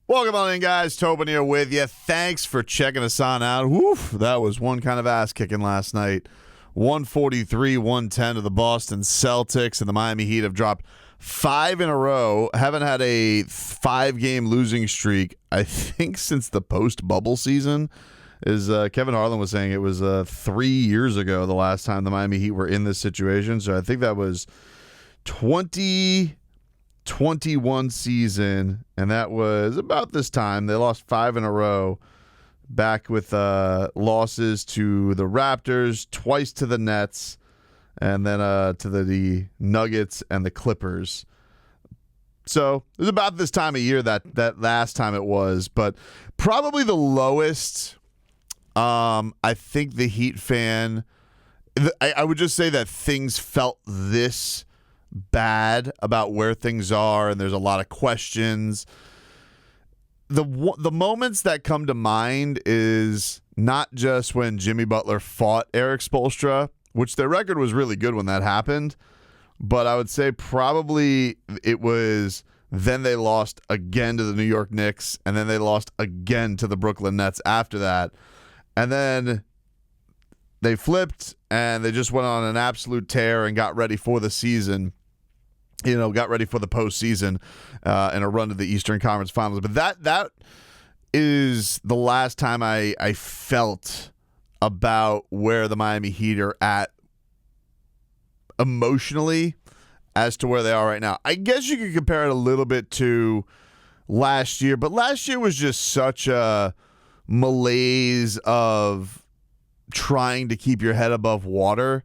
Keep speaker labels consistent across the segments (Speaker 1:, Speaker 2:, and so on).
Speaker 1: Welcome on in, guys. Tobin here with you. Thanks for checking us on out. Woof, that was one kind of ass kicking last night. 143-110 to the Boston Celtics, and the Miami Heat have dropped 5 in a row. Haven't had a 5-game losing streak, I think, since the post-bubble season. As Kevin Harlan was saying, it was 3 years ago the last time the Miami Heat were in this situation. So I think that was 2021 season, and that was about this time. They lost 5 in a row, back with losses to the Raptors, twice to the Nets, and then to the Nuggets and the Clippers. So it was about this time of year that last time it was, but probably the lowest. I think the Heat fan, I would just say that things felt this bad about where things are, and there's a lot of questions. The moments that come to mind is not just when Jimmy Butler fought Eric Spoelstra, which their record was really good when that happened, but I would say probably it was then they lost again to the New York Knicks, and then they lost again to the Brooklyn Nets after that. And then they flipped, and they just went on an absolute tear and got ready for the season. Got ready for the postseason and a run to the Eastern Conference Finals. But that is the last time I felt about where the Miami Heat are at emotionally as to where they are right now. I guess you could compare it a little bit to last year, but last year was just such a malaise of trying to keep your head above water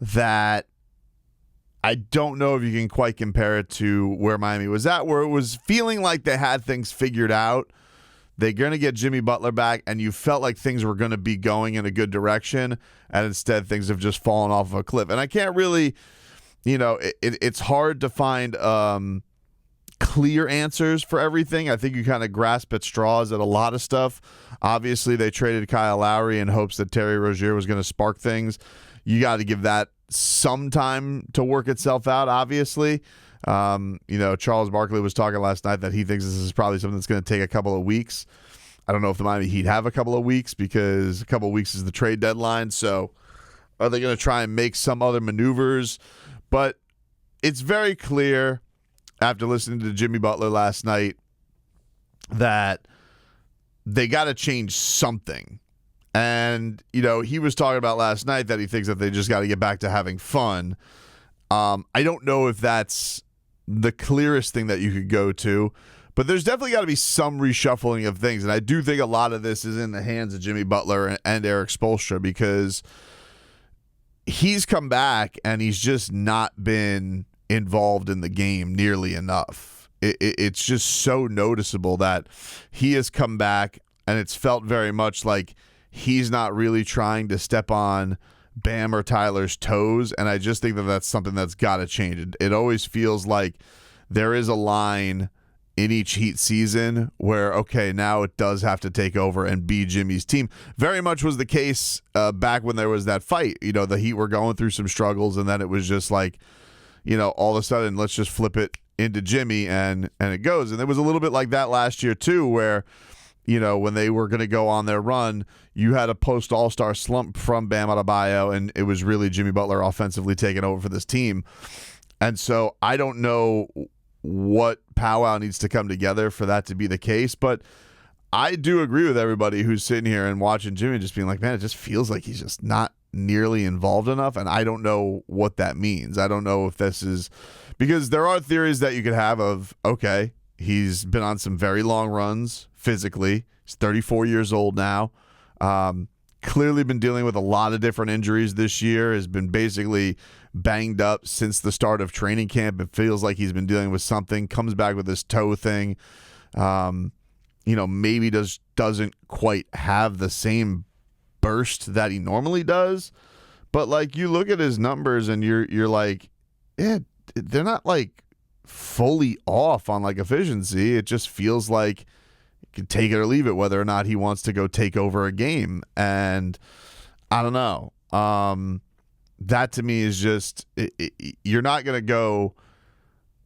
Speaker 1: that I don't know if you can quite compare it to where Miami was at, where it was feeling like they had things figured out. They're going to get Jimmy Butler back, and you felt like things were going to be going in a good direction, and instead things have just fallen off of a cliff. And I can't really, it's hard to find clear answers for everything. I think you kind of grasp at straws at a lot of stuff. Obviously, they traded Kyle Lowry in hopes that Terry Rozier was going to spark things. You got to give that some time to work itself out, obviously. Charles Barkley was talking last night that he thinks this is probably something that's going to take a couple of weeks. I don't know if the Miami Heat have a couple of weeks because a couple of weeks is the trade deadline. So are they going to try and make some other maneuvers? But it's very clear after listening to Jimmy Butler last night that they got to change something. And, he was talking about last night that he thinks that they just got to get back to having fun. I don't know if that's the clearest thing that you could go to, but there's definitely got to be some reshuffling of things. And I do think a lot of this is in the hands of Jimmy Butler and Eric Spoelstra, because he's come back and he's just not been involved in the game nearly enough. It's just so noticeable that he has come back, and it's felt very much like he's not really trying to step on Bam or Tyler's toes, and I just think that that's something that's got to change. It always feels like there is a line in each Heat season where, okay, now it does have to take over and be Jimmy's team. Very much was the case back when there was that fight. The Heat were going through some struggles, and then it was just like, all of a sudden, let's just flip it into Jimmy, and it goes. And it was a little bit like that last year, too, where when they were going to go on their run, you had a post-All-Star slump from Bam Adebayo, and it was really Jimmy Butler offensively taking over for this team. And so I don't know what powwow needs to come together for that to be the case, but I do agree with everybody who's sitting here and watching Jimmy just being like, man, it just feels like he's just not nearly involved enough, and I don't know what that means. I don't know if this is – because there are theories that you could have of, okay, he's been on some very long runs physically. He's 34 years old now. Clearly been dealing with a lot of different injuries this year, has been basically banged up since the start of training camp. It feels like he's been dealing with something, comes back with this toe thing. Maybe doesn't quite have the same burst that he normally does. But like, you look at his numbers and you're like, yeah, they're not like fully off on like efficiency. It just feels like could take it or leave it, whether or not he wants to go take over a game. And I don't know. That to me is just, you're not going to go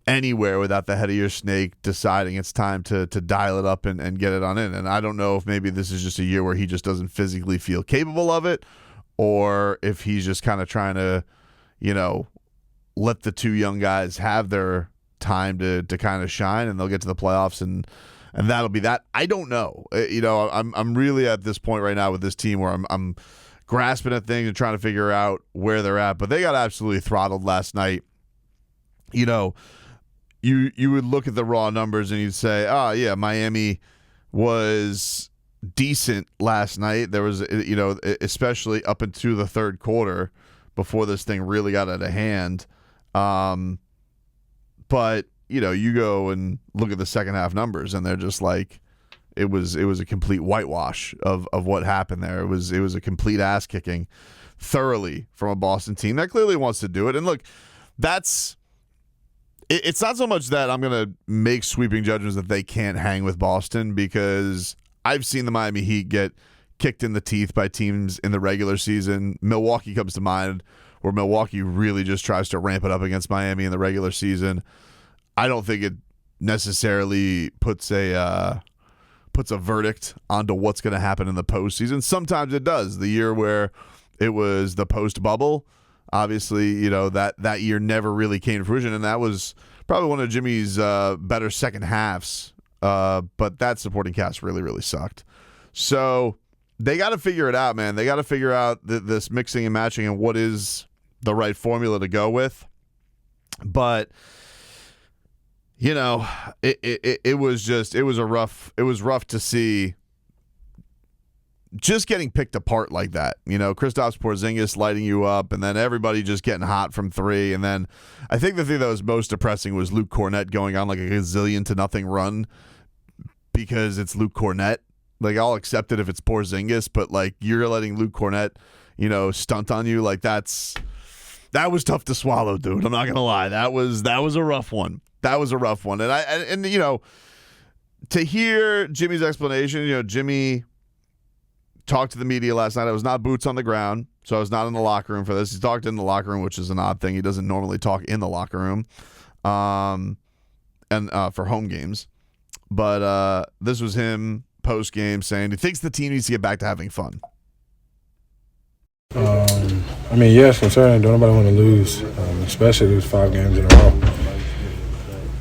Speaker 1: anywhere without the head of your snake deciding it's time to dial it up and get it on in. And I don't know if maybe this is just a year where he just doesn't physically feel capable of it, or if he's just kind of trying to, let the two young guys have their time to kind of shine, and they'll get to the playoffs and that'll be that. I don't know. I'm really at this point right now with this team where I'm grasping at things and trying to figure out where they're at. But they got absolutely throttled last night. You would look at the raw numbers and you'd say, oh, yeah, Miami was decent last night. There was, especially up into the third quarter before this thing really got out of hand. But, you go and look at the second half numbers and they're just like, it was a complete whitewash of what happened there. It was a complete ass kicking thoroughly from a Boston team that clearly wants to do it. And look, it's not so much that I'm going to make sweeping judgments that they can't hang with Boston, because I've seen the Miami Heat get kicked in the teeth by teams in the regular season. Milwaukee comes to mind, where Milwaukee really just tries to ramp it up against Miami in the regular season. I don't think it necessarily puts a verdict onto what's going to happen in the postseason. Sometimes it does. The year where it was the post bubble, obviously, that year never really came to fruition, and that was probably one of Jimmy's better second halves. But that supporting cast really, really sucked. So they got to figure it out, man. They got to figure out this mixing and matching and what is the right formula to go with. But it was rough to see just getting picked apart like that. Kristaps Porzingis lighting you up, and then everybody just getting hot from three. And then I think the thing that was most depressing was Luke Cornett going on like a gazillion to nothing run because it's Luke Cornett. Like, I'll accept it if it's Porzingis, but like, you're letting Luke Cornett, stunt on you. Like, that was tough to swallow, dude. I'm not gonna lie. That was a rough one. And to hear Jimmy's explanation, Jimmy talked to the media last night. I was not boots on the ground, so I was not in the locker room for this. He talked in the locker room, which is an odd thing. He doesn't normally talk in the locker room, and for home games. But this was him post game saying he thinks the team needs to get back to having fun.
Speaker 2: Yes, concerning. Don't nobody want to lose, especially lose 5 games in a row.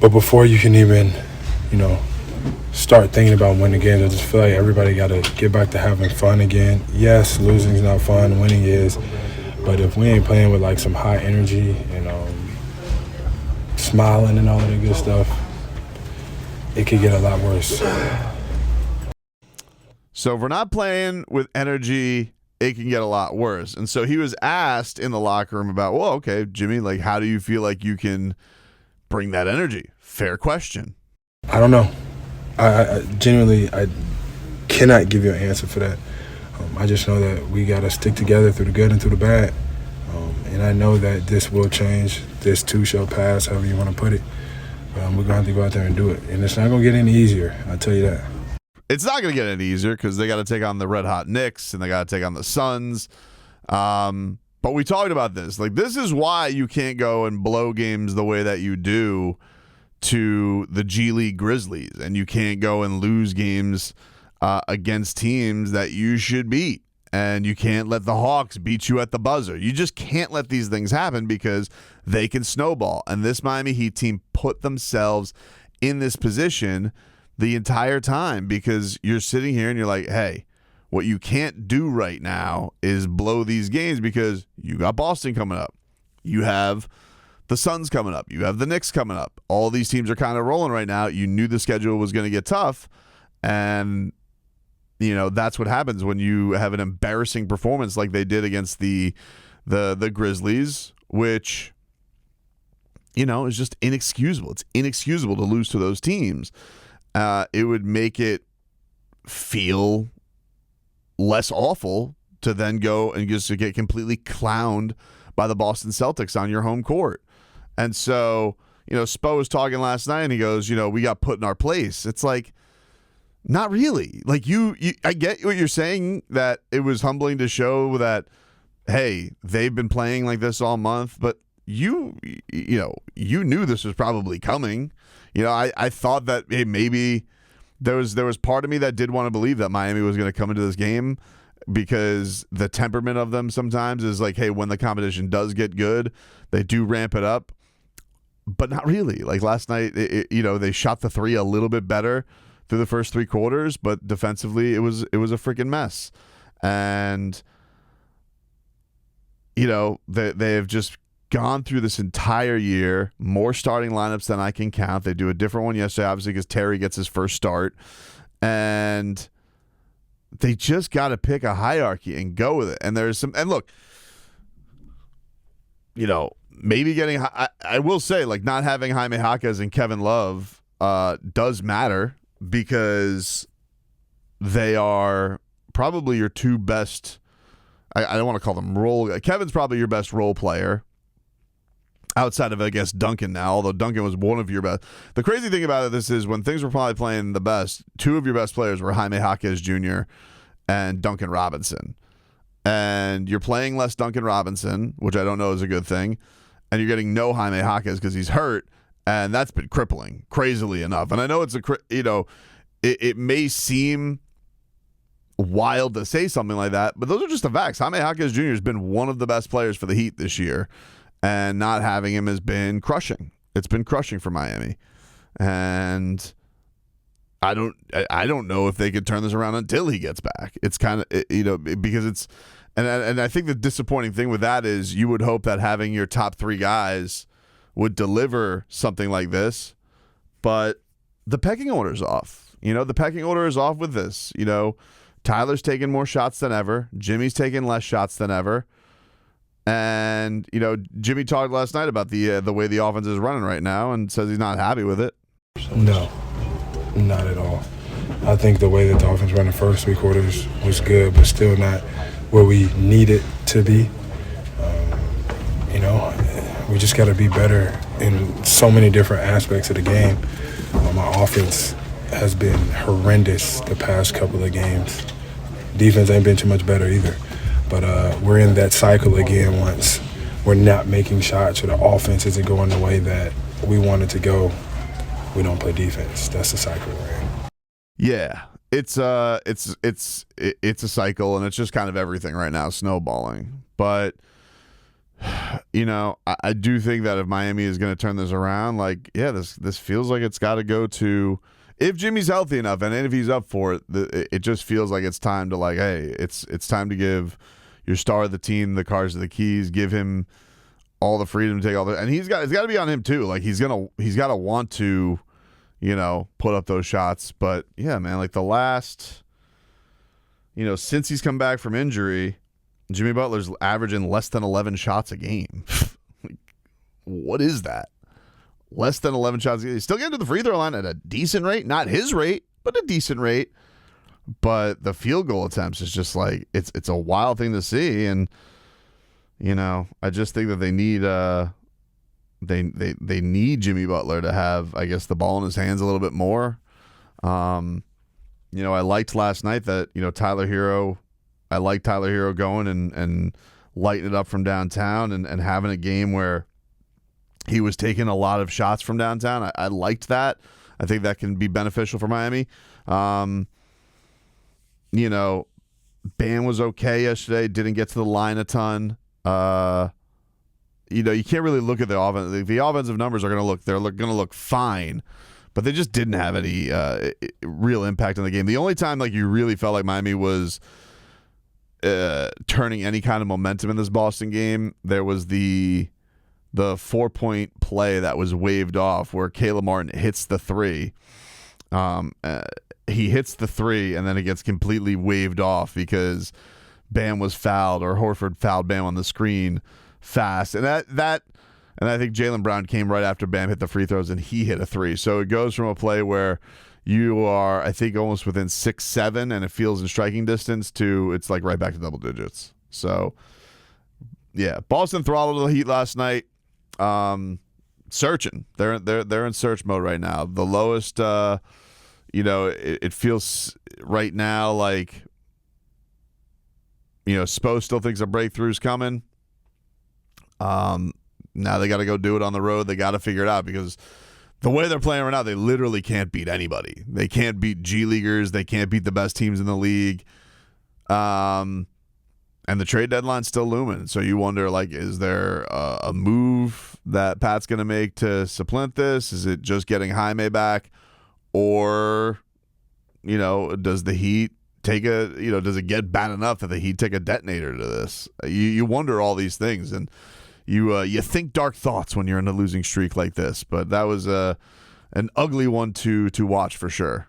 Speaker 2: But before you can even, start thinking about winning games, I just feel like everybody got to get back to having fun again. Yes, losing's not fun, winning is. But if we ain't playing with like some high energy and smiling and all of that good stuff, it could get a lot worse.
Speaker 1: So if we're not playing with energy, it can get a lot worse. And so he was asked in the locker room about, well, okay, Jimmy, like, how do you feel like you can bring that energy? Fair question.
Speaker 2: I don't know. I genuinely cannot give you an answer for that. I just know that we got to stick together through the good and through the bad. And I know that this will change. This too shall pass, however you want to put it. We're going to have to go out there and do it. And it's not going to get any easier, I'll tell you that.
Speaker 1: It's not going to get any easier because they got to take on the Red Hot Knicks and they got to take on the Suns. But we talked about this. Like, this is why you can't go and blow games the way that you do to the G League Grizzlies, and you can't go and lose games against teams that you should beat, and you can't let the Hawks beat you at the buzzer. You just can't let these things happen because they can snowball. And this Miami Heat team put themselves in this position the entire time because you're sitting here and you're like, hey, what you can't do right now is blow these games because you got Boston coming up. You have the Suns coming up. You have the Knicks coming up. All these teams are kind of rolling right now. You knew the schedule was going to get tough. And, that's what happens when you have an embarrassing performance like they did against the Grizzlies, which, is just inexcusable. It's inexcusable to lose to those teams. It would make it feel less awful to then go and just to get completely clowned by the Boston Celtics on your home court. And so, Spo was talking last night and he goes, we got put in our place. It's like, not really. Like I get what you're saying, that it was humbling to show that, hey, they've been playing like this all month, but you knew this was probably coming. I thought that, hey, maybe there was part of me that did want to believe that Miami was going to come into this game, because the temperament of them sometimes is like, hey, when the competition does get good, they do ramp it up. But not really. Like last night, they shot the three a little bit better through the first three quarters, but defensively it was a freaking mess. And they have just gone through this entire year, more starting lineups than I can count. They do a different one yesterday, obviously, because Terry gets his first start. And they just got to pick a hierarchy and go with it. And look, maybe getting, I will say, like, not having Jaime Jaquez and Kevin Love does matter, because they are probably your two best, I don't want to call them role. Kevin's probably your best role player outside of, I guess, Duncan now, although Duncan was one of your best. The crazy thing about this is when things were probably playing the best, two of your best players were Jaime Jaquez Jr. and Duncan Robinson. And you're playing less Duncan Robinson, which I don't know is a good thing, and you're getting no Jaime Jaquez because he's hurt, and that's been crippling, crazily enough. And I know it may seem wild to say something like that, but those are just the facts. Jaime Jaquez Jr. has been one of the best players for the Heat this year, and not having him has been crushing. It's been crushing for Miami. And I don't know if they could turn this around until he gets back. It's kind of, because it's, and I think the disappointing thing with that is you would hope that having your top three guys would deliver something like this, but the pecking order's off. The pecking order is off with this. Tyler's taking more shots than ever. Jimmy's taking less shots than ever. And, Jimmy talked last night about the way the offense is running right now and says he's not happy with it.
Speaker 2: No, not at all. I think the way that the offense ran the first three quarters was good, but still not where we need it to be. We just got to be better in so many different aspects of the game. My offense has been horrendous the past couple of games. Defense ain't been too much better either. But we're in that cycle again once we're not making shots or the offense isn't going the way that we want it to go. We don't play defense. That's the cycle we're in.
Speaker 1: Yeah, it's a cycle, and it's just kind of everything right now, snowballing. But I do think that if Miami is going to turn this around, like, yeah, this feels like it's got to go to, if Jimmy's healthy enough and if he's up for it, it just feels like it's time to, like, hey, it's time to give your star of the team the cards to the keys, give him all the freedom to take all the, and it's got to be on him too. Like he's got to want to, put up those shots. But yeah, man, like the last, since he's come back from injury, Jimmy Butler's averaging less than 11 shots a game. What is that? Less than 11 shots a game. He's still getting to the free throw line at a decent rate, not his rate, but a decent rate. But the field goal attempts is just like, it's a wild thing to see. And, I just think that they need they need Jimmy Butler to have, I guess, the ball in his hands a little bit more. I liked last night that, Tyler Hero going and lighting it up from downtown and having a game where he was taking a lot of shots from downtown. I liked that. I think that can be beneficial for Miami. Bam was okay yesterday. Didn't get to the line a ton. You can't really look at the offense. The offensive numbers are going to look fine, but they just didn't have any real impact on the game. The only time like you really felt like Miami was turning any kind of momentum in this Boston game, there was the 4-point play that was waved off where Caleb Martin hits the three. He hits the three, and then it gets completely waved off because Bam was fouled, or Horford fouled Bam on the screen fast. And and I think Jaylen Brown came right after Bam hit the free throws, and he hit a three. So it goes from a play where you are, I think, almost within 6-7, and it feels in striking distance, to it's like right back to double digits. So, yeah, Boston throttled the Heat last night. Searching. They're in search mode right now. The lowest, it feels right now like, Spo still thinks a breakthrough's coming. now they got to go do it on the road. They got to figure it out because the way they're playing right now, they literally can't beat anybody. They can't beat G Leaguers. They can't beat the best teams in the league. And the trade deadline's still looming. So you wonder, like, is there a move that Pat's going to make to supplant this? Is it just getting Jaime back? Or, does the Heat does it get bad enough that the Heat take a detonator to this? You wonder all these things, and you think dark thoughts when you're in a losing streak like this. But that was an ugly one to watch for sure.